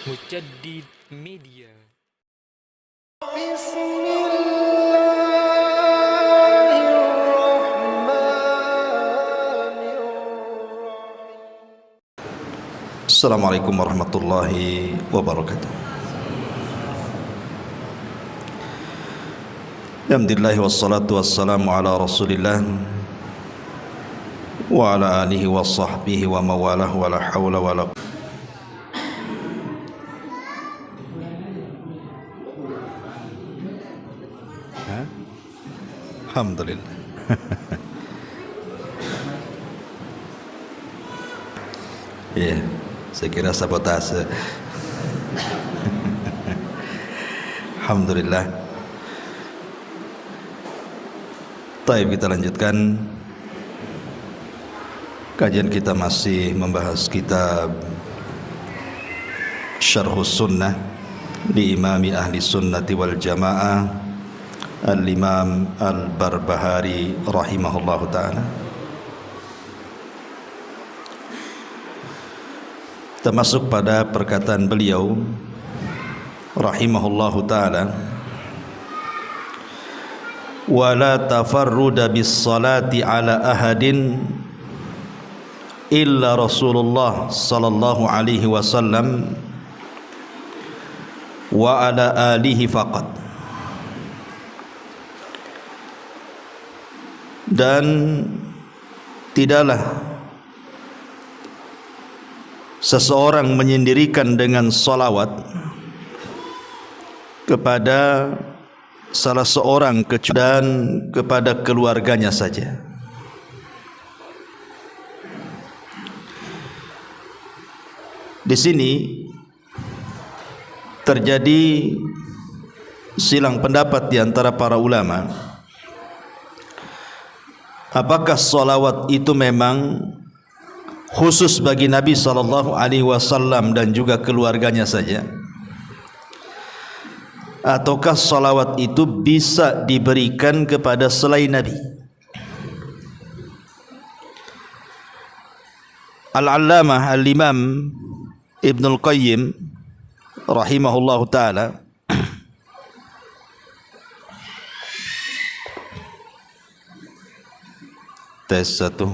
Mujaddid Media. Assalamualaikum warahmatullahi wabarakatuh. Alhamdulillah wassalatu wassalamu ala Rasulillah wa ala alihi wa sahbihi wa mawalah wa la hawla wa la Alhamdulillah. Ya, saya kira sabotase. Alhamdulillah. Baik, kita lanjutkan. Kajian kita masih membahas kitab Syarhus Sunnah di Imami Ahli Sunnati wal Jamaah Al-Imam Al-Barbahari rahimahullahu ta'ala. Termasuk pada perkataan beliau rahimahullahu ta'ala, wala tafarruda bis salati ala ahadin illa Rasulullah sallallahu alaihi wasallam wa ala alihi faqat. Dan tidaklah seseorang menyendirikan dengan salawat kepada salah seorang dan kepada keluarganya saja. Di sini terjadi silang pendapat di antara para ulama. Apakah salawat itu memang khusus bagi Nabi SAW dan juga keluarganya saja, ataukah salawat itu bisa diberikan kepada selain Nabi? Al-Allamah Al-Imam Ibnul Qayyim rahimahullahu ta'ala tes satu.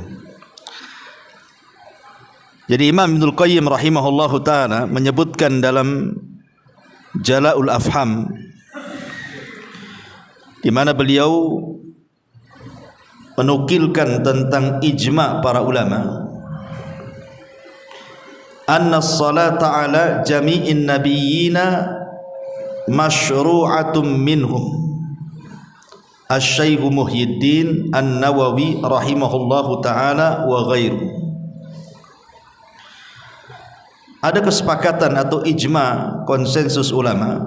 Jadi Imam Ibnul Qayyim rahimahullahu ta'ala menyebutkan dalam Jala'ul Afham, di mana beliau menukilkan tentang ijma' para ulama, anna salata ala jami'in nabiyyina masyru'atum minhum Asy-Syaikh Muhyiddin An-Nawawi rahimahullahu ta'ala wa ghairu. Ada kesepakatan atau ijma', konsensus ulama,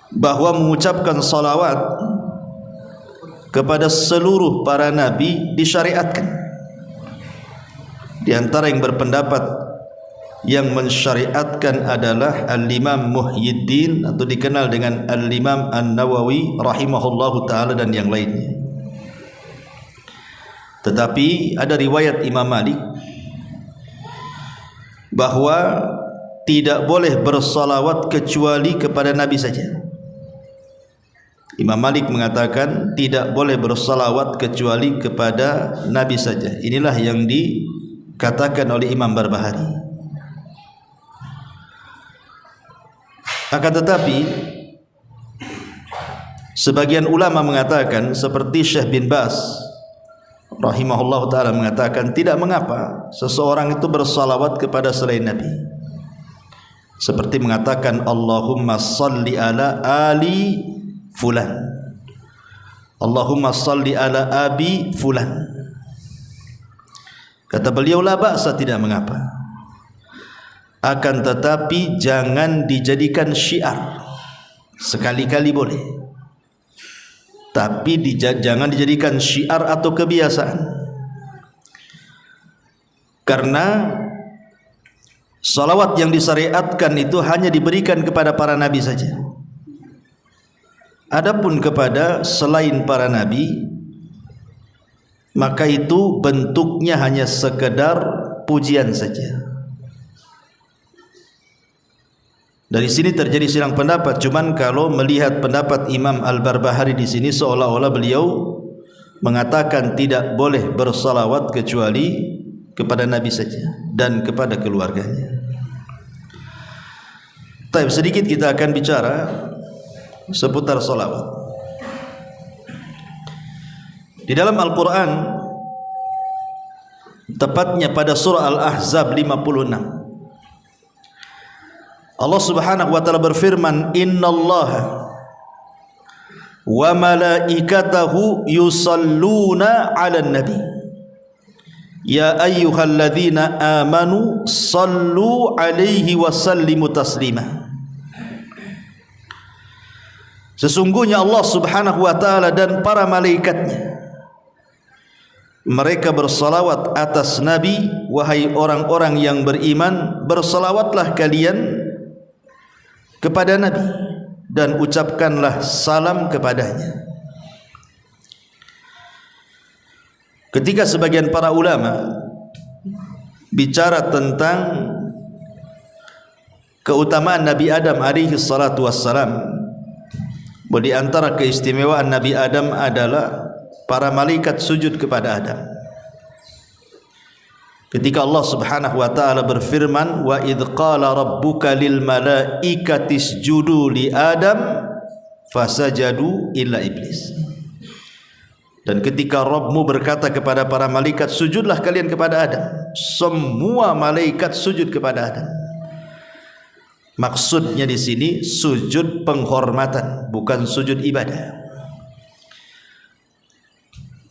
bahwa mengucapkan salawat kepada seluruh para nabi disyariatkan. Di antara yang berpendapat yang mensyariatkan adalah Al-Imam Muhyiddin atau dikenal dengan Al-Imam An-Nawawi rahimahullahu ta'ala dan yang lainnya. Tetapi ada riwayat Imam Malik bahwa tidak boleh bersalawat kecuali kepada Nabi saja. Imam Malik mengatakan tidak boleh bersalawat kecuali kepada Nabi saja. Inilah yang dikatakan oleh Imam Barbahari. Akan tetapi sebagian ulama mengatakan, seperti Syekh bin Baz rahimahullah ta'ala mengatakan, tidak mengapa seseorang itu bersalawat kepada selain Nabi, seperti mengatakan Allahumma salli ala ali fulan, Allahumma salli ala abi fulan. Kata beliau, la ba'sa, tidak mengapa. Akan tetapi jangan dijadikan syiar. Sekali-kali boleh, tapi jangan dijadikan syiar atau kebiasaan. Karena salawat yang disyariatkan itu hanya diberikan kepada para nabi saja. Adapun kepada selain para nabi, maka itu bentuknya hanya sekedar pujian saja. Dari sini terjadi silang pendapat. Cuman kalau melihat pendapat Imam Al-Barbahari di sini, seolah-olah beliau mengatakan tidak boleh bersalawat kecuali kepada Nabi saja dan kepada keluarganya. Tapi sedikit kita akan bicara seputar salawat. Di dalam Al-Quran, tepatnya pada surah Al-Ahzab 56, Allah Subhanahu wa taala berfirman, "Innallaha wa malaikatahu yusalluna 'alan nabi ya ayyuhalladzina amanu sallu 'alaihi wa sallimu taslima." Sesungguhnya Allah Subhanahu wa taala dan para malaikatnya, mereka bersalawat atas Nabi. Wahai orang-orang yang beriman, bersalawatlah kalian kepada Nabi dan ucapkanlah salam kepadanya. Ketika sebagian para ulama bicara tentang keutamaan Nabi Adam alaihi salatu wassalam, di antara keistimewaan Nabi Adam adalah para malaikat sujud kepada Adam. Ketika Allah Subhanahu wa taala berfirman, "Wa idz qala rabbuka lil malaikati isjudu li Adam fasajadu illa iblis." Dan ketika Rabbmu berkata kepada para malaikat, sujudlah kalian kepada Adam, semua malaikat sujud kepada Adam. Maksudnya di sini sujud penghormatan, bukan sujud ibadah.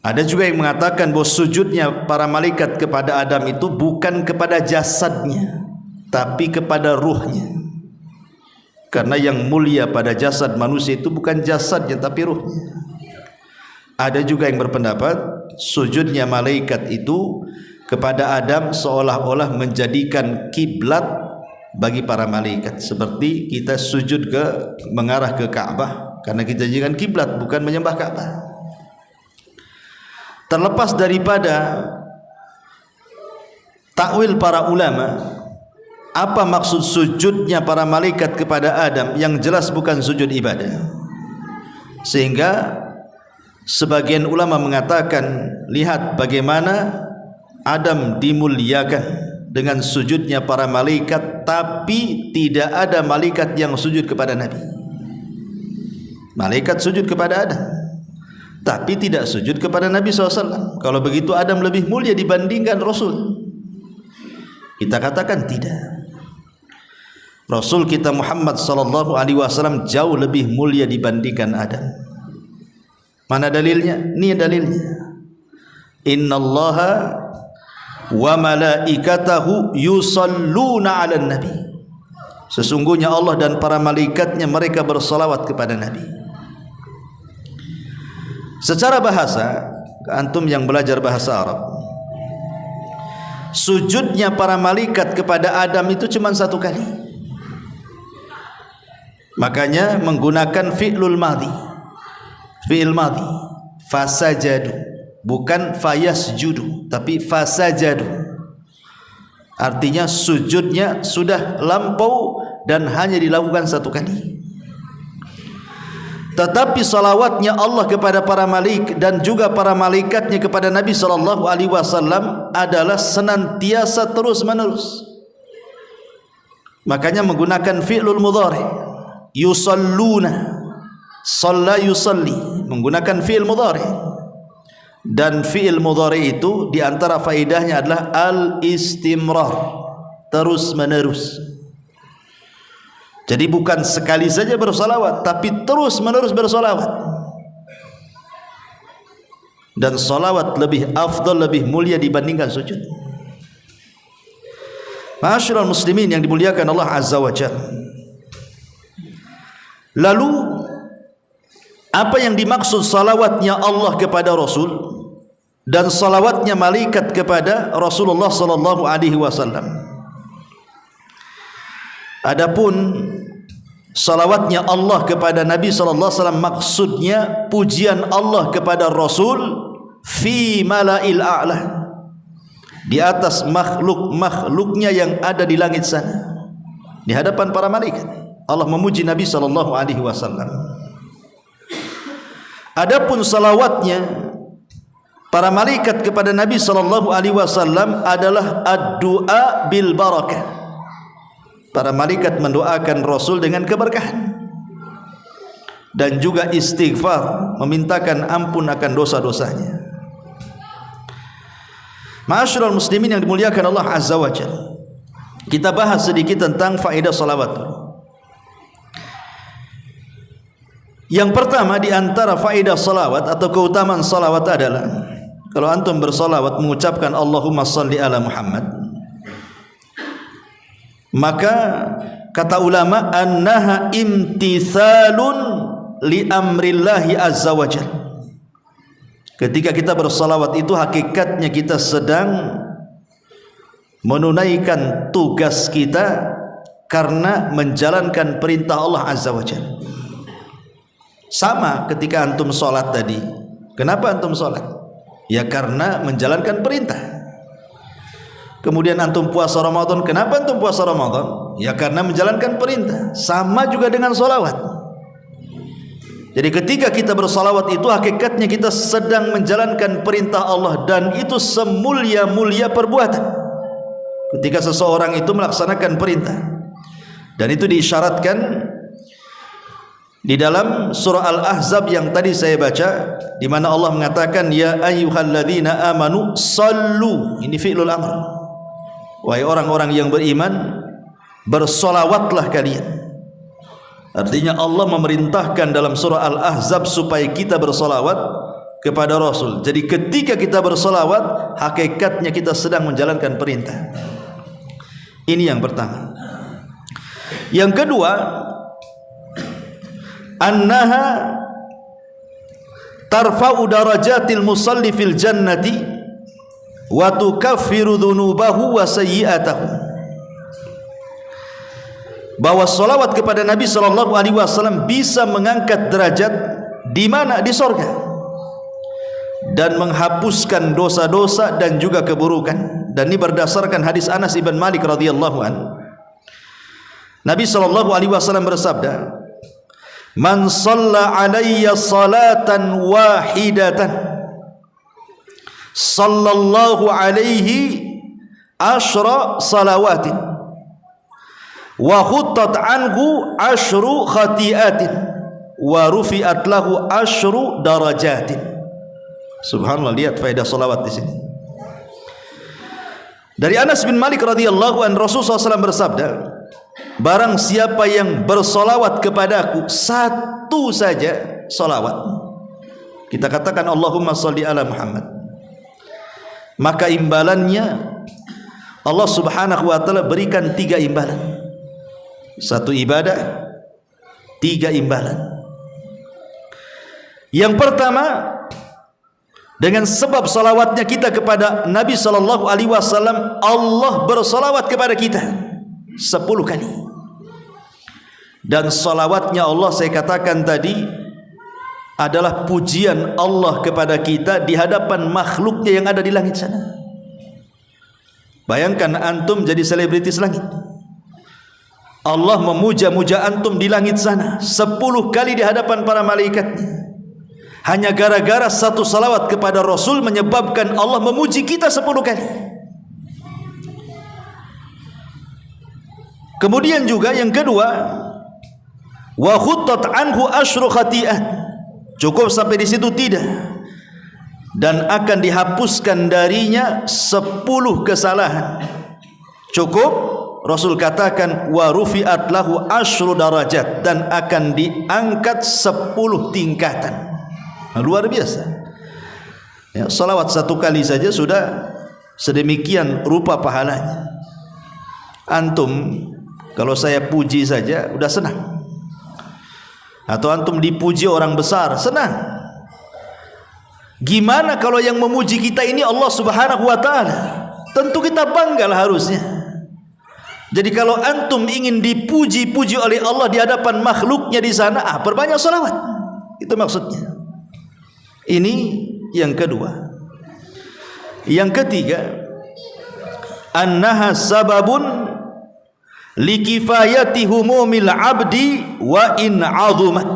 Ada juga yang mengatakan bahwa sujudnya para malaikat kepada Adam itu bukan kepada jasadnya, tapi kepada ruhnya. Karena yang mulia pada jasad manusia itu bukan jasadnya, tapi ruhnya. Ada juga yang berpendapat sujudnya malaikat itu kepada Adam seolah-olah menjadikan kiblat bagi para malaikat, seperti kita sujud mengarah ke Ka'bah, karena kita jadikan kiblat, bukan menyembah Ka'bah. Terlepas daripada takwil para ulama, apa maksud sujudnya para malaikat kepada Adam, yang jelas bukan sujud ibadah. Sehingga sebagian ulama mengatakan, lihat bagaimana Adam dimuliakan dengan sujudnya para malaikat, tapi tidak ada malaikat yang sujud kepada Nabi. Malaikat sujud kepada Adam, tapi tidak sujud kepada Nabi SAW. Kalau begitu Adam lebih mulia dibandingkan Rasul. Kita katakan tidak. Rasul kita Muhammad SAW jauh lebih mulia dibandingkan Adam. Mana dalilnya? Ini dalilnya. Innallaha wa malaikatahu yusalluna 'alan nabi. Sesungguhnya Allah dan para malaikatnya mereka bersalawat kepada Nabi. Secara bahasa, antum yang belajar bahasa Arab, sujudnya para malaikat kepada Adam itu cuma satu kali. Makanya menggunakan fi'lul madhi. Fi'il madhi, fasajadu, bukan fayasjudu, tapi fasajadu. Artinya sujudnya sudah lampau dan hanya dilakukan satu kali. Tetapi salawatnya Allah kepada para malaikat dan juga para malaikatnya kepada Nabi SAW adalah senantiasa terus menerus. Makanya menggunakan fi'lul mudhari, yusalluna, shalla yusalli, menggunakan fi'il mudhari. Dan fi'il mudhari itu diantara faedahnya adalah al-istimrar, terus menerus. Jadi bukan sekali saja bersalawat, tapi terus menerus bersalawat. Dan salawat lebih afdal, lebih mulia dibandingkan sujud. Ma'asyiral muslimin yang dimuliakan Allah Azza wa Jalla. Lalu apa yang dimaksud salawatnya Allah kepada Rasul dan salawatnya malaikat kepada Rasulullah sallallahu alaihi wasallam? Adapun salawatnya Allah kepada Nabi sallallahu alaihi wasallam maksudnya pujian Allah kepada Rasul fi mala'il a'la, di atas makhluk-makhluknya yang ada di langit sana, di hadapan para malaikat. Allah memuji Nabi sallallahu alaihi wasallam. Adapun salawatnya para malaikat kepada Nabi sallallahu alaihi wasallam adalah ad-du'a bil barakah. Para malaikat mendoakan Rasul dengan keberkahan dan juga istighfar, memintakan ampun akan dosa-dosanya. Ma'asyiral muslimin yang dimuliakan Allah Azza wa Jalla, kita bahas sedikit tentang faedah salawat. Yang pertama di antara faedah salawat atau keutamaan salawat adalah kalau antum bersalawat mengucapkan Allahumma salli ala Muhammad, maka kata ulama annaha imtithalun li amrillahi azza wa jalla. Ketika kita bersalawat itu hakikatnya kita sedang menunaikan tugas kita karena menjalankan perintah Allah azza wa jalla. Sama ketika antum sholat tadi. Kenapa antum sholat? Ya karena menjalankan perintah. Kemudian antum puasa Ramadan. Kenapa antum puasa Ramadan? Ya karena menjalankan perintah. Sama juga dengan sholawat. Jadi ketika kita bersalawat itu hakikatnya kita sedang menjalankan perintah Allah, dan itu semulia-mulia perbuatan ketika seseorang itu melaksanakan perintah. Dan itu diisyaratkan di dalam surah Al-Ahzab yang tadi saya baca, di mana Allah mengatakan ya ayyuhalladzina amanu sallu. Ini fi'lul amr. Wahai orang-orang yang beriman, bersolawatlah kalian. Artinya Allah memerintahkan dalam surah Al-Ahzab supaya kita bersolawat kepada Rasul. Jadi ketika kita bersolawat, hakikatnya kita sedang menjalankan perintah. Ini yang pertama. Yang kedua, annaha tarfa'u darajatil musalli fil jannati wa tukaffiru dhunubahu wa sayyi'atahu. Bahwa salawat kepada Nabi sallallahu alaihi wasallam bisa mengangkat derajat di mana? Di surga, dan menghapuskan dosa-dosa dan juga keburukan. Dan ini berdasarkan hadis Anas ibn Malik radhiyallahu anhu. Nabi sallallahu alaihi wasallam bersabda, man shalla alayya salatan wahidatan sallallahu alaihi ashra salawatin wa khuttat anhu ashru khati'atin wa rufi'at lahu ashru darajatin. Subhanallah, lihat faedah salawat di sini. Dari Anas bin Malik radhiyallahu anhu, Rasulullah SAW bersabda, barang siapa yang bersolawat kepadaku satu saja solawat, kita katakan Allahumma salli ala Muhammad, maka imbalannya Allah subhanahu wa ta'ala berikan 3 imbalan. Satu ibadah, 3 imbalan. Yang pertama, dengan sebab salawatnya kita kepada Nabi sallallahu alaihi wasallam, Allah bersalawat kepada kita 10 kali. Dan salawatnya Allah, saya katakan tadi, adalah pujian Allah kepada kita di hadapan makhluknya yang ada di langit sana. Bayangkan antum jadi selebritis langit, Allah memuja-muja antum di langit sana 10 kali di hadapan para malaikatnya. Hanya gara-gara satu salawat kepada Rasul menyebabkan Allah memuji kita 10 kali. Kemudian juga yang kedua, wa khuttat anhu asyru khati'ah. Cukup sampai di situ? Tidak. Dan akan dihapuskan darinya 10 kesalahan. Cukup? Rasul katakan wa rufi'at lahu asyru darajat, dan akan diangkat 10 tingkatan. Luar biasa. Ya, salawat 1 kali saja sudah sedemikian rupa pahalanya. Antum kalau saya puji saja udah senang, atau antum dipuji orang besar senang. Gimana kalau yang memuji kita ini Allah subhanahu wa ta'ala? Tentu kita banggalah harusnya. Jadi kalau antum ingin dipuji-puji oleh Allah di hadapan makhluknya di sana, perbanyak salawat. Itu maksudnya. Ini yang kedua. Yang ketiga, annaha sababun likifayati humumil abdi wa in azumat.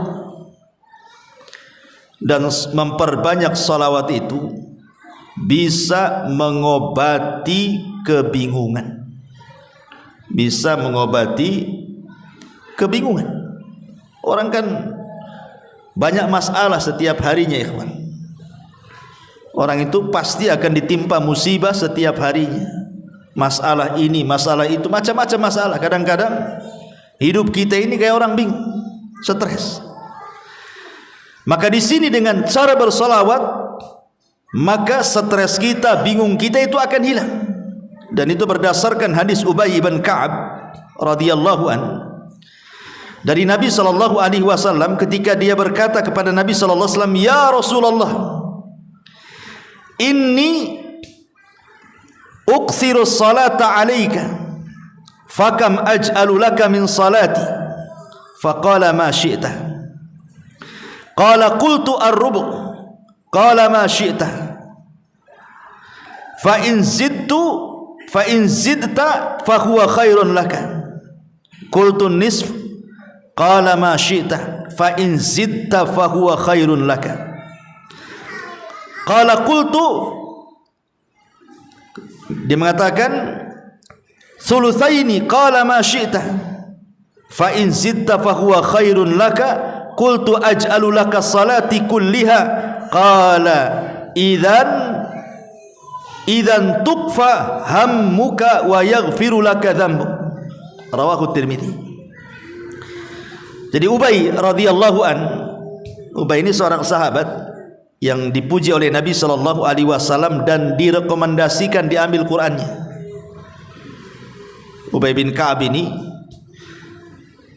Dan memperbanyak salawat itu bisa mengobati kebingungan. Bisa mengobati kebingungan. Orang kan banyak masalah setiap harinya, ikhwan. Orang itu pasti akan ditimpa musibah setiap harinya. Masalah ini, masalah itu, macam-macam masalah. Kadang-kadang hidup kita ini kayak orang bingung, stres. Maka di sini dengan cara bersolawat, maka stres kita, bingung kita itu akan hilang. Dan itu berdasarkan hadis Ubay bin Ka'ab radhiyallahu an dari Nabi sallallahu alaihi wasallam, ketika dia berkata kepada Nabi sallallahu alaihi wasallam, "Ya Rasulullah, inni uksiru salata alaika, fakam aj'alu laka min salati?" Faqala ma syi'ta. Qala qultu ar-rubu'. Qala ma syi'ta. Fa in zidta fa huwa khairun laka. Qultu nisf. Qala ma syi'ta. Fa in zidta fa huwa khairun laka. Qala qultu, dia mengatakan thulutsaini. Qala ma syi'ta. Fa in zidta fa huwa khairun laka. Qultu aj'alu laka salati kulliha. Qala idzan tukfa hammuka wa yaghfiru laka dzambuk. Rawahu Tirmidzi. Jadi Ubay radhiyallahu an, Ubay ini seorang sahabat yang dipuji oleh Nabi sallallahu alaihi wasallam dan direkomendasikan diambil Qur'annya. Ubay bin Ka'ab ini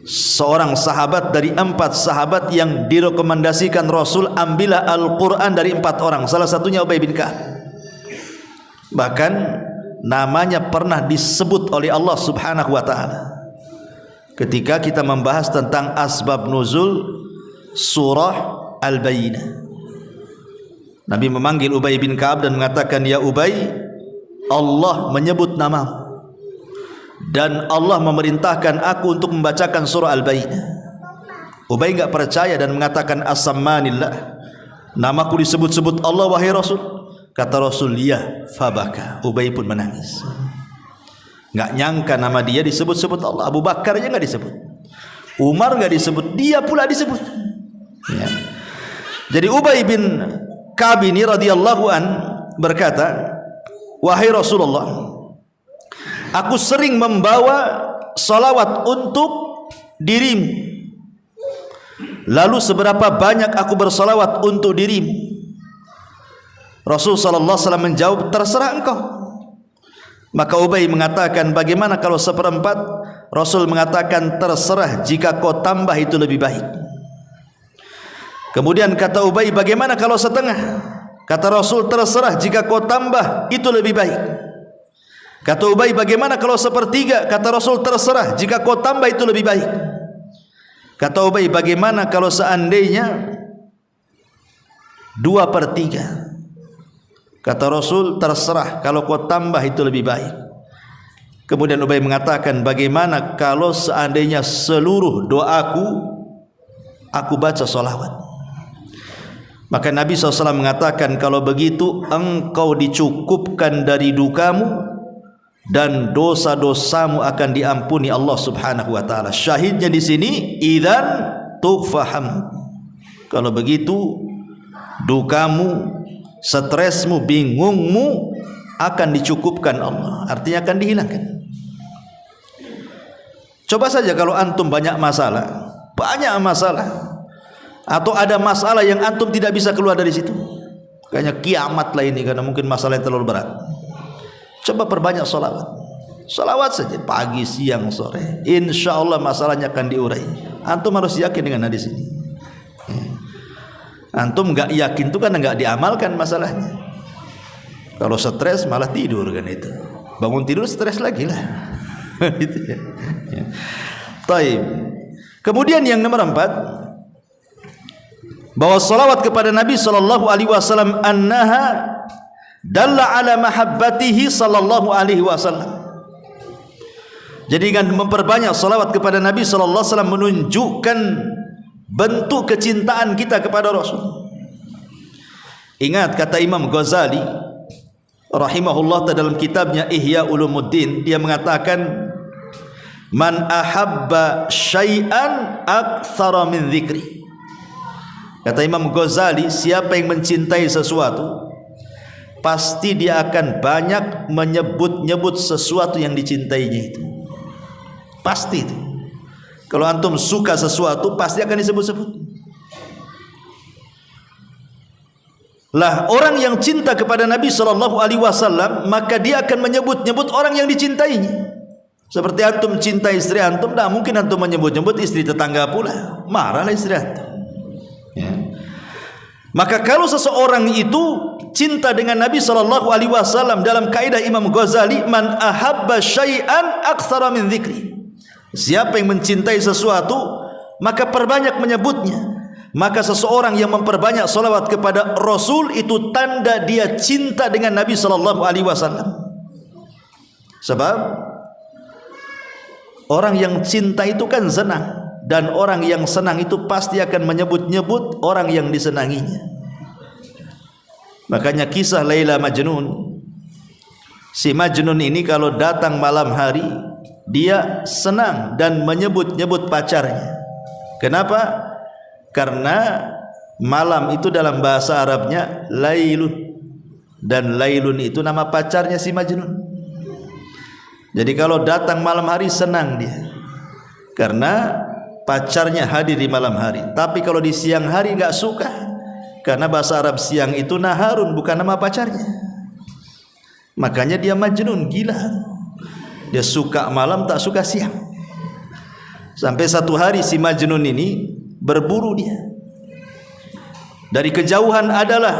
seorang sahabat dari 4 sahabat yang direkomendasikan Rasul, ambillah Al-Quran dari 4 orang. Salah satunya Ubay bin Ka'ab. Bahkan namanya pernah disebut oleh Allah subhanahu wa ta'ala ketika kita membahas tentang asbab nuzul surah Al-Bayyinah. Nabi memanggil Ubay bin Ka'ab dan mengatakan, "Ya Ubay, Allah menyebut namamu dan Allah memerintahkan aku untuk membacakan surah Al-Bayyinah." Ubay enggak percaya dan mengatakan, "As-sammanillah, namaku disebut-sebut Allah wahai Rasul." Kata Rasul, "Ya." Fabaka. Ubay pun menangis. Enggak nyangka nama dia disebut-sebut Allah. Abu Bakar aja enggak disebut, Umar enggak disebut, dia pula disebut. Ya. Jadi Ubay bin Ka'ab ini radhiyallahu an berkata, "Wahai Rasulullah, aku sering membawa salawat untuk dirimu. Lalu seberapa banyak aku bersalawat untuk dirimu?" Rasul sallallahu alaihi wasallam menjawab, "Terserah engkau." Maka Ubay mengatakan, "Bagaimana kalau 1/4?" Rasul mengatakan, "Terserah, jika kau tambah itu lebih baik." Kemudian kata Ubay, "Bagaimana kalau 1/2?" Kata Rasul, "Terserah, jika kau tambah itu lebih baik." Kata Ubay, "Bagaimana kalau 1/3?" Kata Rasul, "Terserah, jika kau tambah itu lebih baik." Kata Ubay, "Bagaimana kalau seandainya 2/3?" Kata Rasul, "Terserah, kalau kau tambah itu lebih baik." Kemudian Ubay mengatakan, "Bagaimana kalau seandainya seluruh doaku aku baca salawat?" Maka Nabi SAW mengatakan, "Kalau begitu engkau dicukupkan dari dukamu dan dosa-dosamu akan diampuni Allah Subhanahu wa taala." Syahidnya di sini, idzan tufaham. Kalau begitu dukamu, stresmu, bingungmu akan dicukupkan Allah. Artinya akan dihilangkan. Coba saja kalau antum banyak masalah, atau ada masalah yang antum tidak bisa keluar dari situ, kayaknya kiamat lah ini karena mungkin masalah yang terlalu berat. Coba perbanyak salawat. Salawat saja pagi, siang, sore. Insya Allah masalahnya akan diurai. Antum harus yakin dengan hadis ini. Antum enggak yakin itu karena enggak diamalkan masalahnya. Kalau stres malah tidur kan itu. Bangun tidur stres lagi lah. Gitu ya. Taib. Kemudian yang nomor 4, bahwa salawat kepada Nabi sallallahu alaihi wasallam annaha dalla ala mahabbatihi sallallahu alaihi wasallam. Jadi dengan memperbanyak salawat kepada Nabi sallallahu alaihi wasallam menunjukkan bentuk kecintaan kita kepada Rasul. Ingat kata Imam Ghazali rahimahullah dalam kitabnya Ihya Ulumuddin, dia mengatakan man ahabba syai'an aktsara min dzikri. Kata Imam Ghazali, siapa yang mencintai sesuatu pasti dia akan banyak menyebut-nyebut sesuatu yang dicintainya itu. Pasti itu. Kalau antum suka sesuatu pasti akan disebut-sebut. Lah orang yang cinta kepada Nabi sallallahu alaihi wasallam maka dia akan menyebut-nyebut orang yang dicintainya. Seperti antum cinta istri antum, tidak mungkin antum menyebut-nyebut istri tetangga pula, marahlah istri antum. Ya. Maka kalau seseorang itu cinta dengan Nabi sallallahu alaihi wasallam dalam kaidah Imam Ghazali, man ahabba syai'an aktsara min dzikri. Siapa yang mencintai sesuatu maka perbanyak menyebutnya. Maka seseorang yang memperbanyak salawat kepada Rasul itu tanda dia cinta dengan Nabi sallallahu alaihi wasallam. Sebab orang yang cinta itu kan senang, dan orang yang senang itu pasti akan menyebut-nyebut orang yang disenanginya. Makanya kisah Laila Majnun, si Majnun ini kalau datang malam hari dia senang dan menyebut-nyebut pacarnya. Kenapa? Karena malam itu dalam bahasa Arabnya Lailun, dan Lailun itu nama pacarnya si Majnun. Jadi kalau datang malam hari senang dia karena pacarnya hadir di malam hari. Tapi kalau di siang hari enggak suka, karena bahasa Arab siang itu naharun, bukan nama pacarnya. Makanya dia Majnun, gila. Dia suka malam, tak suka siang. Sampai satu hari si Majnun ini berburu dia. Dari kejauhan adalah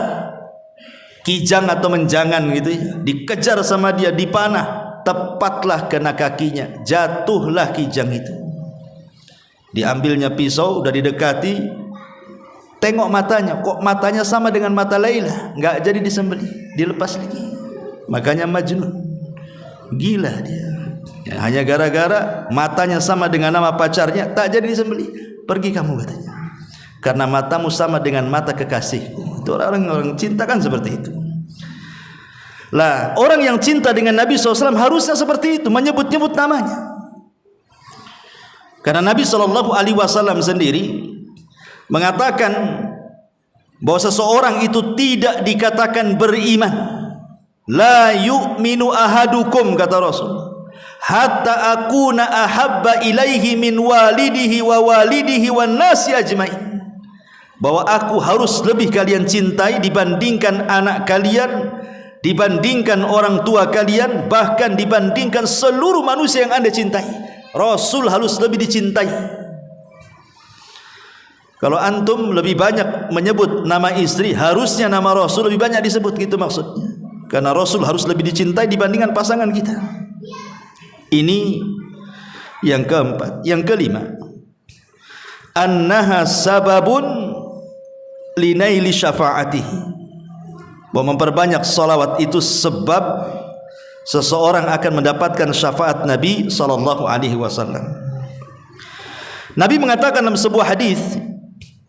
kijang atau menjangan gitu ya, dikejar sama dia, dipanah. Tepatlah kena kakinya, jatuhlah kijang itu. Diambilnya pisau, udah didekati, tengok matanya, kok matanya sama dengan mata Laila, enggak jadi disembelih, dilepas lagi. Makanya Majnun, gila dia. Ya, hanya gara-gara matanya sama dengan nama pacarnya, tak jadi disembelih. Pergi kamu katanya, karena matamu sama dengan mata kekasihku. Itu orang-orang cinta kan seperti itu. Lah orang yang cinta dengan Nabi SAW harusnya seperti itu, menyebut-nyebut namanya. Karena Nabi SAW sendiri mengatakan bahwa seseorang itu tidak dikatakan beriman. La yu'minu ahadukum, kata Rasul, hatta akuna ahabba ilaihi min walidihi wa walidihi wan nasi ajmain. Bahwa aku harus lebih kalian cintai dibandingkan anak kalian, dibandingkan orang tua kalian, bahkan dibandingkan seluruh manusia yang Anda cintai. Rasul harus lebih dicintai. Kalau antum lebih banyak menyebut nama istri, harusnya nama Rasul lebih banyak disebut, gitu maksudnya. Karena Rasul harus lebih dicintai dibandingkan pasangan kita. Ini yang keempat. Yang kelima, annaha sababun linaili syafa'atihi. Bahwa memperbanyak salawat itu sebab seseorang akan mendapatkan syafaat Nabi sallallahu alaihi wasallam. Nabi mengatakan dalam sebuah hadis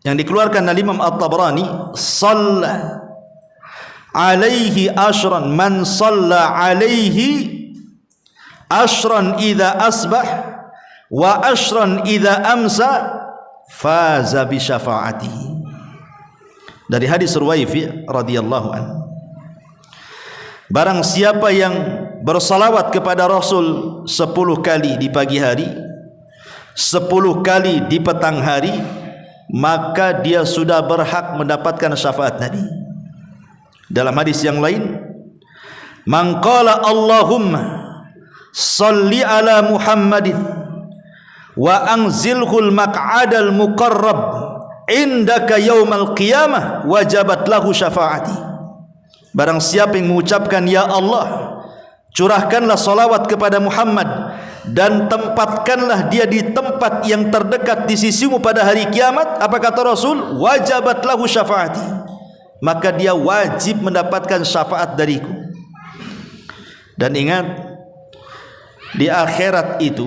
yang dikeluarkan oleh Imam At-Tabrani, "Shalla alaihi ashran man shalla alaihi ashran idza asbah wa ashran idza amsa faza bi syafaatihi." Dari hadis Ruwaifi radhiyallahu anhu, barang siapa yang bersalawat kepada Rasul 10 kali di pagi hari, 10 kali di petang hari, maka dia sudah berhak mendapatkan syafaat Nabi. Dalam hadis yang lain, man qala Allahumma salli ala Muhammadin wa anzilhul maq'adal muqarrab indaka yaumal qiyamah wajabat lahu syafaati. Barang siapa yang mengucapkan ya Allah, curahkanlah salawat kepada Muhammad dan tempatkanlah dia di tempat yang terdekat di sisimu pada hari kiamat, apa kata Rasul? Wajabat lahu syafaati, maka dia wajib mendapatkan syafaat dariku. Dan ingat, Di akhirat itu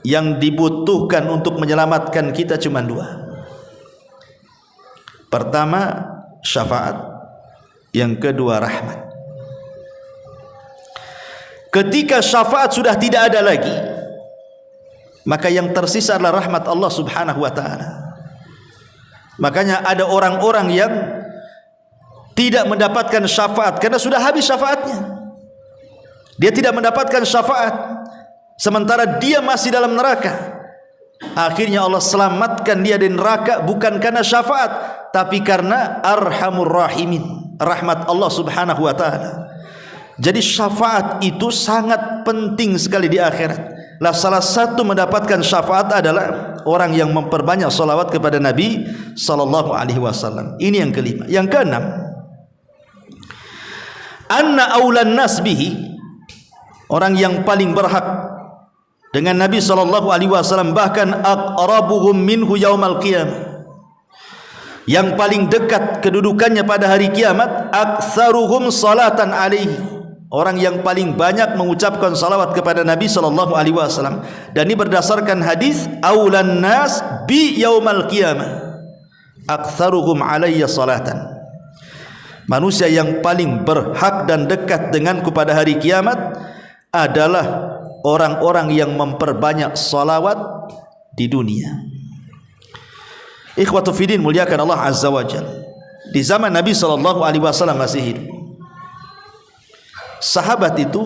yang dibutuhkan untuk menyelamatkan kita cuma dua. Pertama syafaat, yang kedua rahmat. Ketika syafaat sudah tidak ada lagi, maka yang tersisa adalah rahmat Allah Subhanahu wa taala. Makanya ada orang-orang yang tidak mendapatkan syafaat karena sudah habis syafaatnya. Dia tidak mendapatkan syafaat sementara dia masih dalam neraka. Akhirnya Allah selamatkan dia dari neraka bukan karena syafaat, tapi karena Arhamur Rahimin, rahmat Allah Subhanahu wa taala. Jadi syafaat itu sangat penting sekali di akhirat. Lah salah satu mendapatkan syafaat adalah orang yang memperbanyak salawat kepada Nabi sallallahu alaihi wasallam. Ini yang kelima. Yang keenam, anna aulan nas bihi, orang yang paling berhak dengan Nabi sallallahu alaihi wasallam, bahkan aqrabuhum minhu yaumal qiyamah, yang paling dekat kedudukannya pada hari kiamat, aktsaruhum salatan alaihi, orang yang paling banyak mengucapkan salawat kepada Nabi sallallahu alaihi wasallam. Dan ini berdasarkan hadis aulan nas bi yaumal qiyamah aktsaruhum alayya salatan. Manusia yang paling berhak dan dekat denganku pada hari kiamat adalah orang-orang yang memperbanyak salawat di dunia. Ikhwatu fiddin, muliakan Allah azza wajalla. Di zaman Nabi sallallahu alaihi wasallam masih hidup, sahabat itu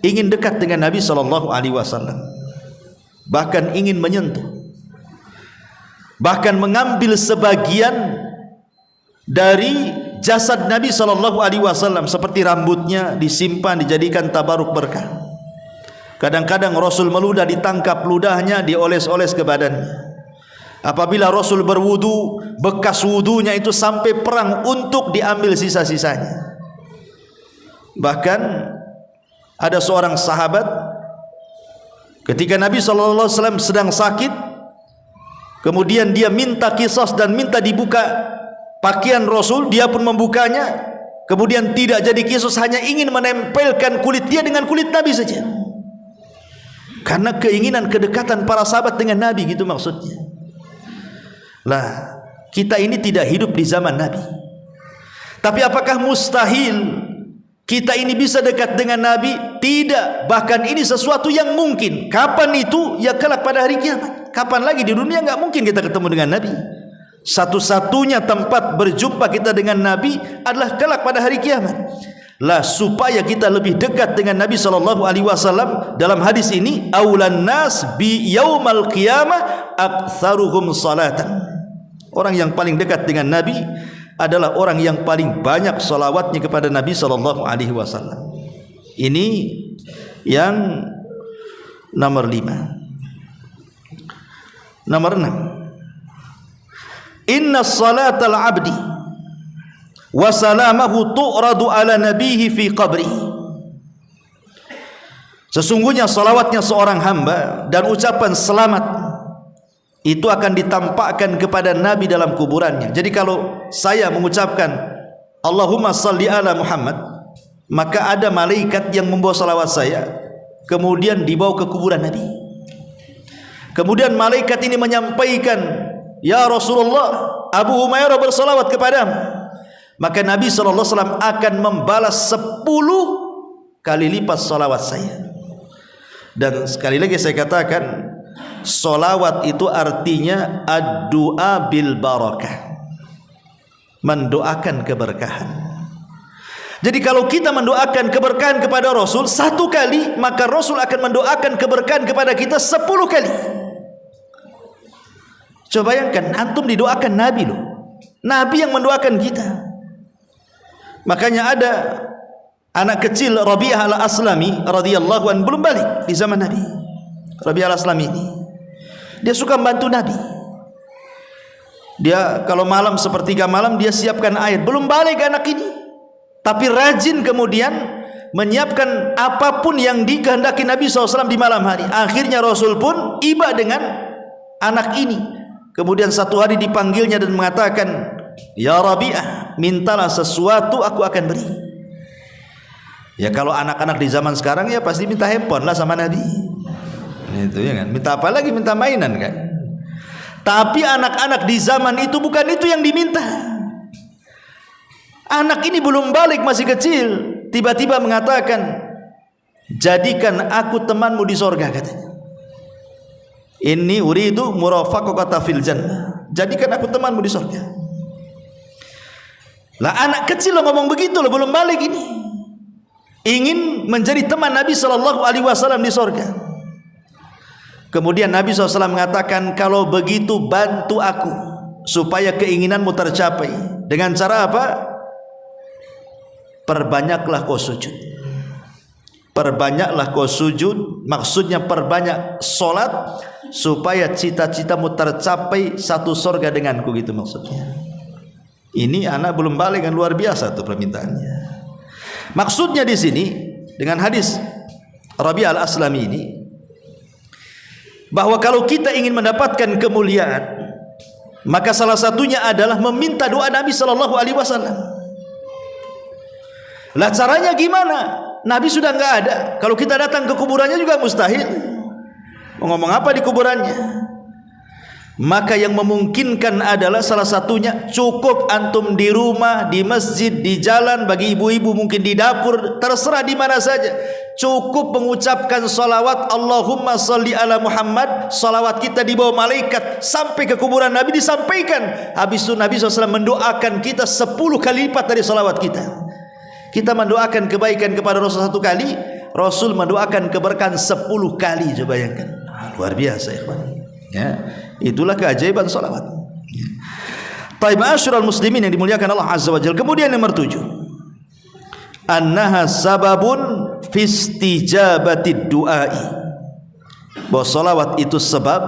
ingin dekat dengan Nabi sallallahu alaihi wasallam, bahkan ingin menyentuh, bahkan mengambil sebagian dari jasad Nabi sallallahu alaihi wasallam, seperti rambutnya disimpan dijadikan tabaruk berkah. Kadang-kadang Rasul meludah, ditangkap ludahnya, dioles-oles ke badannya. Apabila Rasul berwudu, bekas wudunya itu sampai perang untuk diambil sisa-sisanya. Bahkan ada seorang sahabat ketika Nabi SAW sedang sakit, kemudian dia minta qisas dan minta dibuka pakaian Rasul, dia pun membukanya, kemudian tidak jadi qisas, hanya ingin menempelkan kulit dia dengan kulit Nabi saja, karena keinginan kedekatan para sahabat dengan Nabi, gitu maksudnya. Lah, kita ini tidak hidup di zaman Nabi, tapi apakah mustahil kita ini bisa dekat dengan Nabi? Tidak. Bahkan ini sesuatu yang mungkin. Kapan itu? Ya kelak pada hari kiamat. Kapan lagi? Di dunia nggak mungkin kita ketemu dengan Nabi. Satu-satunya tempat berjumpa kita dengan Nabi adalah kelak pada hari kiamat. Lah, supaya kita lebih dekat dengan Nabi sallallahu alaihi wasallam, dalam hadis ini aulan nas bi yaumal qiyamah aktsaruhum salatan. Orang yang paling dekat dengan Nabi adalah orang yang paling banyak salawatnya kepada Nabi sallallahu alaihi wasallam. Ini yang nomor 5. Nomor 6, inna salatal abdi wa salamahu tu'radu ala nabihi fi qabri. Sesungguhnya salawatnya seorang hamba dan ucapan selamat itu akan ditampakkan kepada Nabi dalam kuburannya. Jadi kalau saya mengucapkan Allahumma salli ala Muhammad, maka ada malaikat yang membawa salawat saya, kemudian dibawa ke kuburan Nabi. Kemudian malaikat ini menyampaikan, ya Rasulullah, Abu Humairah bersalawat kepadamu. Maka Nabi SAW akan membalas 10 kali lipat salawat saya. Dan sekali lagi saya katakan, salawat itu artinya ad-du'a bil barakah, mendoakan keberkahan. Jadi kalau kita mendoakan keberkahan kepada Rasul 1 kali, maka Rasul akan mendoakan keberkahan kepada kita 10 kali. Coba bayangkan, antum didoakan Nabi loh, Nabi yang mendoakan kita. Makanya ada anak kecil Rabi'ah al-Aslami radhiyallahu anhu, belum balik di zaman Nabi. Rabi'ah al-Aslami ini dia suka membantu Nabi. Dia kalau malam, sepertiga malam, dia siapkan air. Belum balik anak ini, tapi rajin kemudian menyiapkan apapun yang dikehendaki Nabi SAW di malam hari. Akhirnya Rasul pun iba dengan anak ini. Kemudian satu hari dipanggilnya dan mengatakan, ya Rabi'ah, mintalah sesuatu aku akan beri. Ya kalau anak-anak di zaman sekarang ya pasti minta handphone lah sama Nabi. Itu ya kan. Minta apa lagi? Minta mainan kan. Tapi anak-anak di zaman itu bukan itu yang diminta. Anak ini belum balik, masih kecil, tiba-tiba mengatakan, jadikan aku temanmu di sorga, katanya. Inni uridu murafaqata fil jannah. Jadikan aku temanmu di sorga. Lah anak kecil lo ngomong begitu lo, belum balik ini. Ingin menjadi teman Nabi SAW di sorga. Kemudian Nabi SAW mengatakan, kalau begitu bantu aku supaya keinginanmu tercapai. Dengan cara apa? Perbanyaklah kau sujud. Perbanyaklah kau sujud. Maksudnya perbanyak solat supaya cita-citamu tercapai satu sorga denganku, gitu maksudnya. Ini anak belum balik kan, luar biasa tuh permintaannya. Maksudnya di sini dengan hadis Rabi' al-Aslami ini, bahwa kalau kita ingin mendapatkan kemuliaan, maka salah satunya adalah meminta doa Nabi sallallahu alaihi wasallam. Lah caranya gimana? Nabi sudah enggak ada. Kalau kita datang ke kuburannya juga mustahil. Mau ngomong apa di kuburannya? Maka yang memungkinkan adalah salah satunya cukup antum di rumah, di masjid, di jalan, bagi ibu-ibu mungkin di dapur, terserah di mana saja. Cukup mengucapkan salawat Allahumma salli ala Muhammad. Salawat kita dibawa malaikat sampai ke kuburan Nabi, disampaikan. Habis itu Nabi SAW mendoakan kita 10 kali lipat dari salawat kita. Kita mendoakan kebaikan kepada Rasul 1 kali, Rasul mendoakan keberkahan 10 kali. Coba bayangkan, luar biasa ya, ya. Itulah keajaiban salawat. Taib asyrul muslimin yang dimuliakan Allah Azza wa Jalla. Kemudian nomor 7, annaha sababun fi istijabati du'ai. Bahwa salawat itu sebab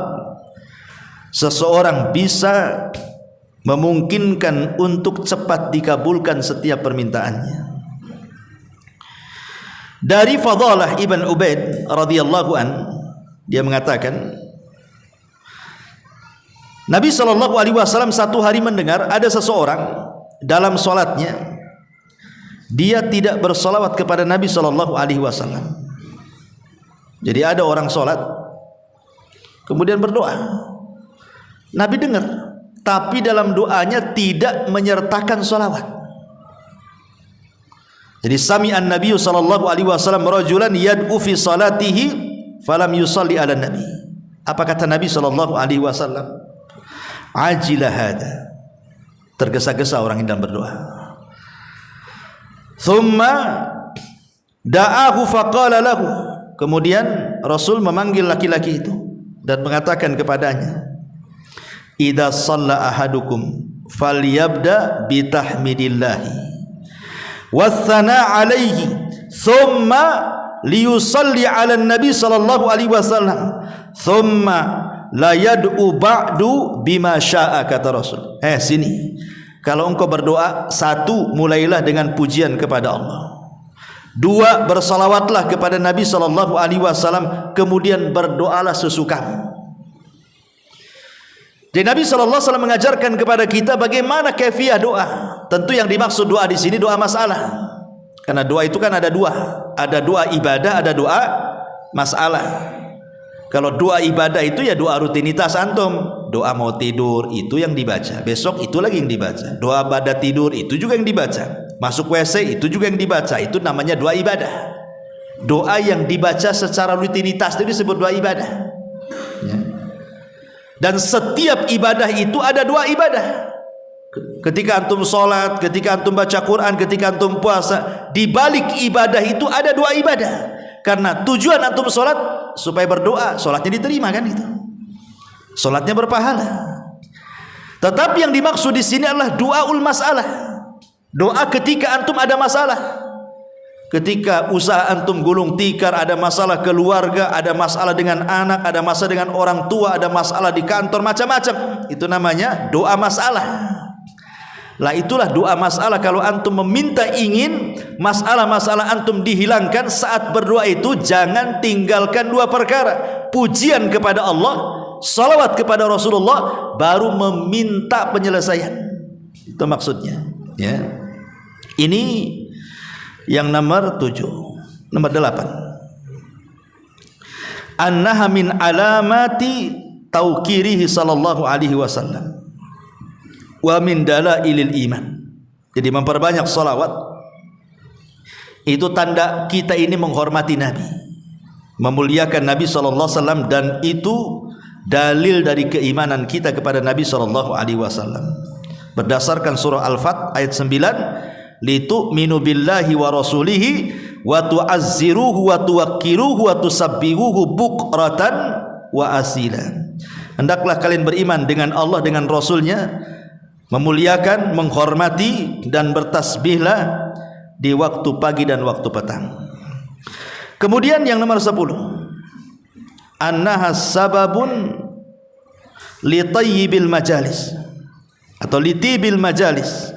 seseorang bisa memungkinkan untuk cepat dikabulkan setiap permintaannya. Dari Fadalah Ibn Ubaid radhiyallahu an, dia mengatakan, Nabi SAW satu hari mendengar ada seseorang dalam solatnya, dia tidak bersolawat kepada Nabi SAW. Jadi ada orang solat kemudian berdoa, Nabi dengar, tapi dalam doanya tidak menyertakan solawat. Jadi sami'an Nabi SAW rajulan yad'u fi salatihi falam yusalli ala Nabi. Apa kata Nabi SAW? Ajila hada. Tergesa-gesa orang ini dalam berdoa. Thumma da'ahu faqala lahu. Kemudian Rasul memanggil laki-laki itu dan mengatakan kepadanya, idza shalla ahadukum falyabda bitahmidillahi wathana alaihi thumma liyusalli ala nabi sallallahu alaihi wasallam thumma la yad'u ba'du bima syaa, kata Rasul. Sini, kalau engkau berdoa, 1, mulailah dengan pujian kepada Allah. 2, bersalawatlah kepada Nabi sallallahu alaihi wasallam, kemudian berdoalah sesukamu. Jadi Nabi sallallahu alaihi wasallam mengajarkan kepada kita bagaimana kaifiah doa. Tentu yang dimaksud doa di sini doa masalah. Karena doa itu kan ada 2. Ada doa ibadah, ada doa masalah. Kalau doa ibadah itu ya doa rutinitas antum. Doa mau tidur itu yang dibaca, besok itu lagi yang dibaca. Doa pada tidur itu juga yang dibaca. Masuk WC itu juga yang dibaca. Itu namanya doa ibadah. Doa yang dibaca secara rutinitas itu disebut doa ibadah, ya. Dan setiap ibadah itu ada doa ibadah. Ketika antum sholat, ketika antum baca Quran, ketika antum puasa, di balik ibadah itu ada doa ibadah. Karena tujuan antum sholat supaya berdoa, sholatnya diterima kan itu. Sholatnya berpahala. Tetapi yang dimaksud di sini adalah doaul masalah. Doa ketika antum ada masalah. Ketika usaha antum gulung tikar, ada masalah keluarga, ada masalah dengan anak, ada masalah dengan orang tua, ada masalah di kantor, macam-macam. Itu namanya doa masalah. Lah itulah doa masalah. Kalau antum meminta ingin masalah-masalah antum dihilangkan saat berdoa itu, jangan tinggalkan 2 perkara. Pujian kepada Allah, salawat kepada Rasulullah, baru meminta penyelesaian. Itu maksudnya, ya. Ini Yang nomor 7. Nomor 8. Annaha min alamati tauqirihi sallallahu alaihi wasallam wa min dalailil iman. Jadi memperbanyak salawat itu tanda kita ini menghormati Nabi, memuliakan Nabi sallallahu alaihi wasallam, dan itu dalil dari keimanan kita kepada Nabi sallallahu alaihi wasallam. Berdasarkan surah Al-Fat ayat 9, litu'minu billahi wa rasulihi wa tu'azziruhu wa tuwaqqiruhu wa tusabbihuhu bukratan wa asila. Hendaklah kalian beriman dengan Allah, dengan Rasulnya, memuliakan, menghormati dan bertasbihlah di waktu pagi dan waktu petang. Kemudian yang nomor 10, annaha sababun li tayyibil majalis atau li tibil majalis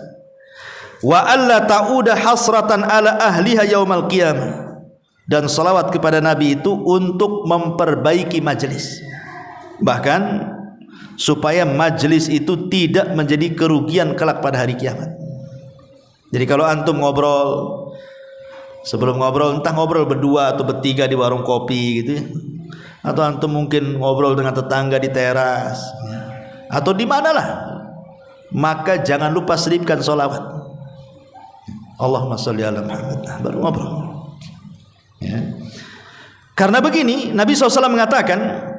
wa alla ta'uda hasratan ala ahliha yaumal qiyamah. Dan salawat kepada Nabi itu untuk memperbaiki majelis, bahkan supaya majelis itu tidak menjadi kerugian kelak pada hari kiamat. Jadi kalau antum ngobrol, sebelum ngobrol entah ngobrol berdua atau bertiga di warung kopi gitu ya, atau antum mungkin ngobrol dengan tetangga di teras atau di manalah, maka jangan lupa selipkan salawat. Allahumma sholli ala Muhammad, baru ngobrol ya. Karena begini, Nabi SAW mengatakan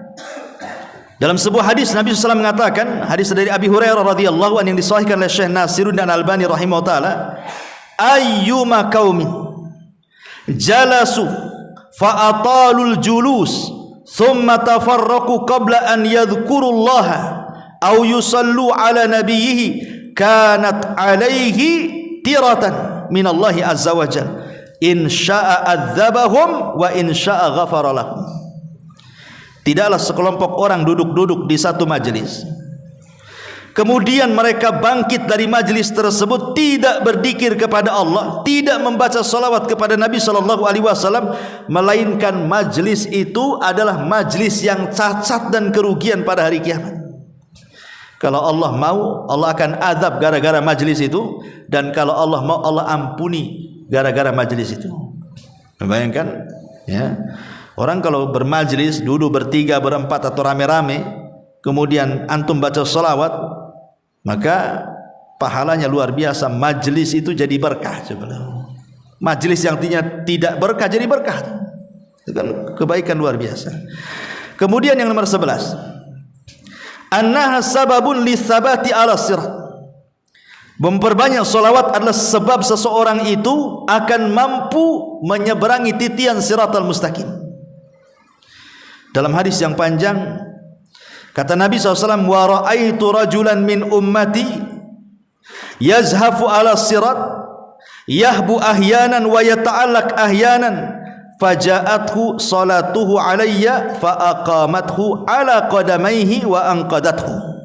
dalam sebuah hadis, Nabi SAW mengatakan, hadis dari Abi Hurairah radhiyallahu anhu yang disahihkan oleh Syekh Nasiruddin Al-Albani rahimahullah taala, ayyuma qaumin jalasu fa atalul julus thumma tafarraqu qabla an yadhkurullaha aw yusallu ala nabiyhi kanat alaihi tiratan minallahi azza wajalla in syaa adzabahum wa in syaa ghafara lahum. Tidaklah sekelompok orang duduk-duduk di satu majelis, kemudian mereka bangkit dari majelis tersebut tidak berzikir kepada Allah, tidak membaca salawat kepada Nabi sallallahu alaihi wasallam, melainkan majelis itu adalah majelis yang cacat dan kerugian pada hari kiamat. Kalau Allah mau, Allah akan azab gara-gara majelis itu, dan kalau Allah mau, Allah ampuni gara-gara majelis itu. Bayangkan ya, orang kalau bermajelis duduk bertiga, berempat atau rame-rame, kemudian antum baca salawat, maka pahalanya luar biasa. Majelis itu jadi berkah. Majelis yang tidak berkah jadi berkah, itu kan kebaikan luar biasa. Kemudian yang nomor 11, annaha sababun lisabati ala sirat. Memperbanyak salawat adalah sebab seseorang itu akan mampu menyeberangi titian siratal mustaqim. Dalam hadis yang panjang kata Nabi SAW, wa ra'aitu rajulan min ummati yazhafu ala sirat yahbu ahyanan wa yata'allaq ahyanan faja'athu salatuhu alayya fa aqamathu ala qadamaihi wa anqadathu.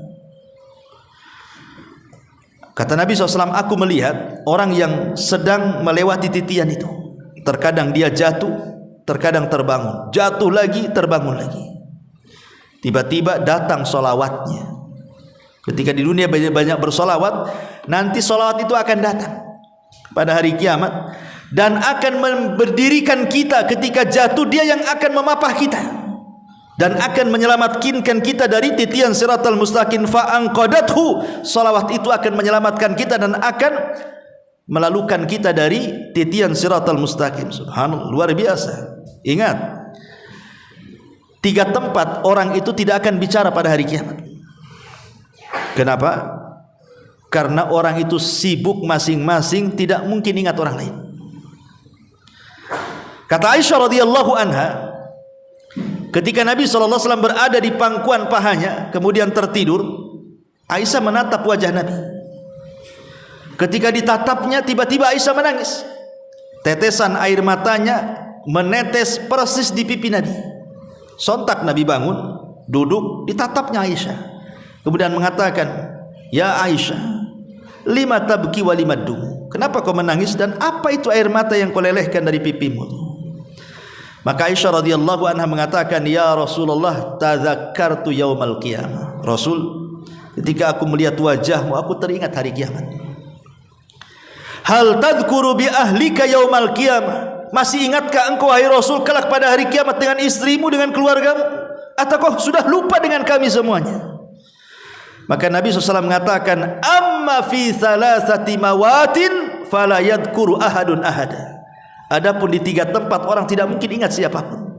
Kata Nabi SAW, aku melihat orang yang sedang melewati titian itu. Terkadang dia jatuh, terkadang terbangun, jatuh lagi, terbangun lagi. Tiba-tiba datang solawatnya. Ketika di dunia banyak bersolawat, nanti solawat itu akan datang pada hari kiamat dan akan berdirikan kita ketika jatuh. Dia yang akan memapah kita dan akan menyelamatkan kita dari titian siratal mustaqim. Fa'anqadathu, salawat itu akan menyelamatkan kita dan akan melalukan kita dari titian siratal mustaqim. Subhanallah, luar biasa. Ingat, 3 tempat orang itu tidak akan bicara pada hari kiamat. Kenapa? Karena orang itu sibuk masing-masing, tidak mungkin ingat orang lain. Kata Aisyah radhiyallahu anha, ketika Nabi SAW berada di pangkuan pahanya kemudian tertidur, Aisyah menatap wajah Nabi. Ketika ditatapnya, tiba-tiba Aisyah menangis. Tetesan air matanya menetes persis di pipi Nabi. Sontak Nabi bangun, duduk, ditatapnya Aisyah. Kemudian mengatakan, ya Aisyah, lima tabki wa lima dum. Kenapa kau menangis dan apa itu air mata yang kau lelehkan dari pipimu? Maka Aisyah radhiyallahu anha mengatakan, ya Rasulullah, tadzakartu yaumal qiyamah. Rasul, ketika aku melihat wajahmu, aku teringat hari kiamat. hal tadhkuru bi ahlika yaumal qiyamah, masih ingatkah engkau wahai Rasul kelak pada hari kiamat dengan istrimu, dengan keluargamu, ataukah sudah lupa dengan kami semuanya? Maka Nabi SAW mengatakan, amma fi thalathati mawatin fala yadhkuru ahadun ahada. Adapun di 3 tempat orang tidak mungkin ingat siapapun.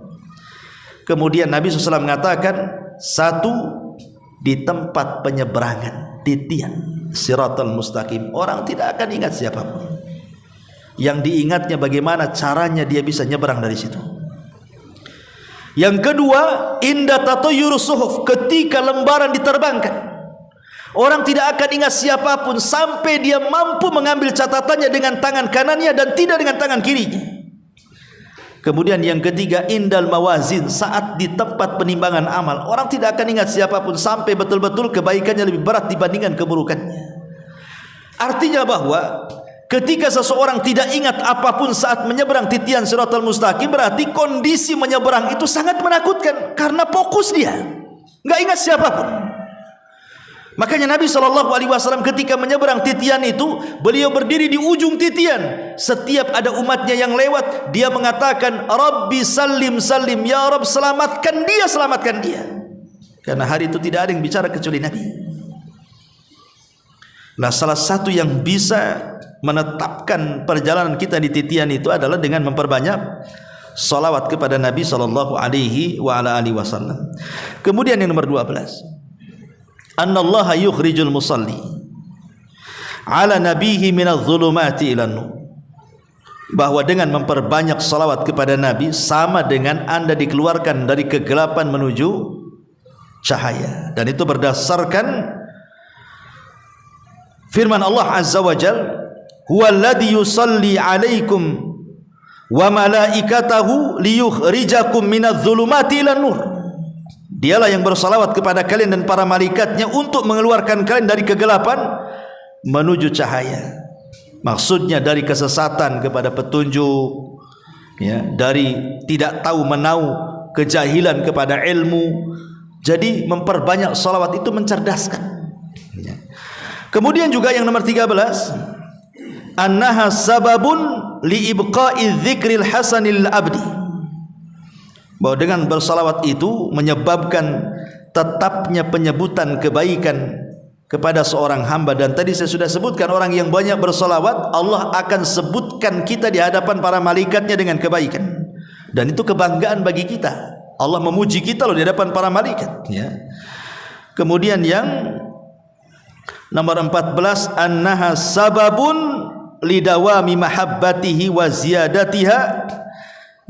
Kemudian Nabi SAW mengatakan, 1 di tempat penyeberangan, titian Siratal Mustaqim, orang tidak akan ingat siapapun. Yang diingatnya bagaimana caranya dia bisa nyeberang dari situ. Yang kedua, inda tatayur suhuf, ketika lembaran diterbangkan, orang tidak akan ingat siapapun sampai dia mampu mengambil catatannya dengan tangan kanannya dan tidak dengan tangan kirinya. Kemudian yang ketiga, indal mawazin, saat di tempat penimbangan amal, orang tidak akan ingat siapapun sampai betul-betul kebaikannya lebih berat dibandingkan keburukannya. Artinya bahwa ketika seseorang tidak ingat apapun saat menyeberang titian Siratal Mustaqim, berarti kondisi menyeberang itu sangat menakutkan karena fokus dia, nggak ingat siapapun. Makanya Nabi SAW ketika menyeberang titian itu, beliau berdiri di ujung titian. Setiap ada umatnya yang lewat, dia mengatakan, Rabbi salim salim, ya Rabb selamatkan dia, selamatkan dia. Karena hari itu tidak ada yang bicara kecuali Nabi. Nah, salah satu yang bisa menetapkan perjalanan kita di titian itu adalah dengan memperbanyak salawat kepada Nabi SAW. Kemudian yang nomor 12, annallaha yukhrijul musalli ala nabihi minadh dhulumati ilan nur, bahwa dengan memperbanyak salawat kepada Nabi sama dengan Anda dikeluarkan dari kegelapan menuju cahaya. Dan itu berdasarkan firman Allah Azza wa Jalla, huwallazi yusalli alaikum wa malaikatahu liyukhrijakum minadh dhulumati ilan nur. Dialah yang bersalawat kepada kalian dan para malaikatnya untuk mengeluarkan kalian dari kegelapan menuju cahaya. Maksudnya dari kesesatan kepada petunjuk, ya, dari tidak tahu menau, kejahilan kepada ilmu. Jadi memperbanyak salawat itu mencerdaskan, ya. Kemudian juga yang nomor 13, annaha sababun li ibqa'i dzikril hasanil abdi, bahwa dengan bersalawat itu menyebabkan tetapnya penyebutan kebaikan kepada seorang hamba. Dan tadi saya sudah sebutkan, orang yang banyak bersalawat, Allah akan sebutkan kita di hadapan para malaikatnya dengan kebaikan. Dan itu kebanggaan bagi kita. Allah memuji kita loh di hadapan para malaikat, ya. Kemudian yang nomor 14, annaha sababun lidawami mahabbatihi wa ziyadatiha,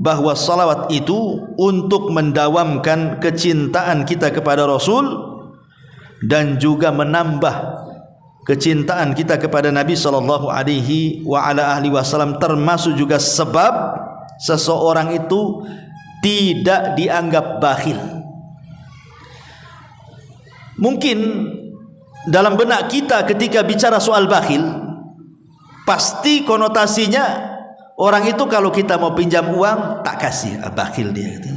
bahwa salawat itu untuk mendawamkan kecintaan kita kepada Rasul dan juga menambah kecintaan kita kepada Nabi SAW, termasuk juga sebab seseorang itu tidak dianggap bakhil. Mungkin dalam benak kita ketika bicara soal bakhil, pasti konotasinya orang itu kalau kita mau pinjam uang tak kasih, bakhil dia gitu.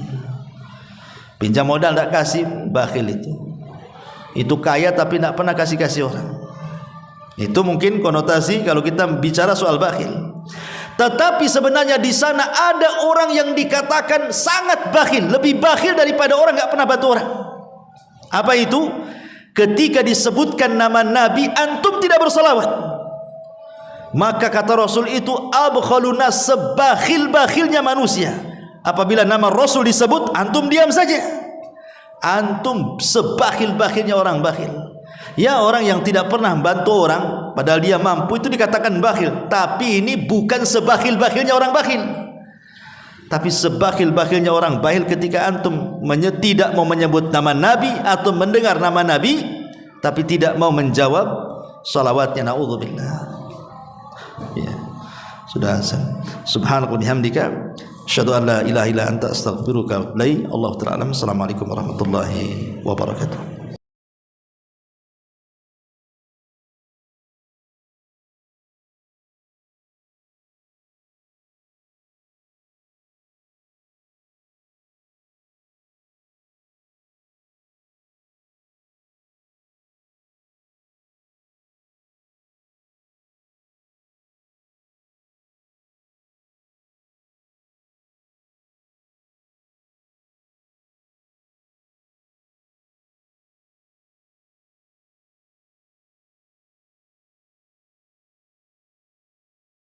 Pinjam modal tak kasih, bakhil itu. Itu kaya tapi tak pernah kasih orang. Itu mungkin konotasi kalau kita bicara soal bakhil. Tetapi sebenarnya di sana ada orang yang dikatakan sangat bakhil, lebih bakhil daripada orang enggak pernah bantu orang. Apa itu? Ketika disebutkan nama Nabi, antum tidak bersalawat. Maka kata Rasul itu abkhaluna, sebakhil-bakhilnya manusia. Apabila nama Rasul disebut, antum diam saja. Antum sebakhil-bakhilnya orang bakhil. Ya, orang yang tidak pernah bantu orang padahal dia mampu itu dikatakan bakhil. Tapi ini bukan sebakhil-bakhilnya orang bakhil. Tapi sebakhil-bakhilnya orang bakhil ketika antum tidak mau menyebut nama Nabi atau mendengar nama Nabi tapi tidak mau menjawab salawatnya. Na'udzubillah. Ya, sudah azan. Subhanallah bihamdika, asyhadu an la ilaha illa anta, astaghfiruka wa atubu ilaik. Allahu ta'ala. Assalamualaikum warahmatullahi wabarakatuh.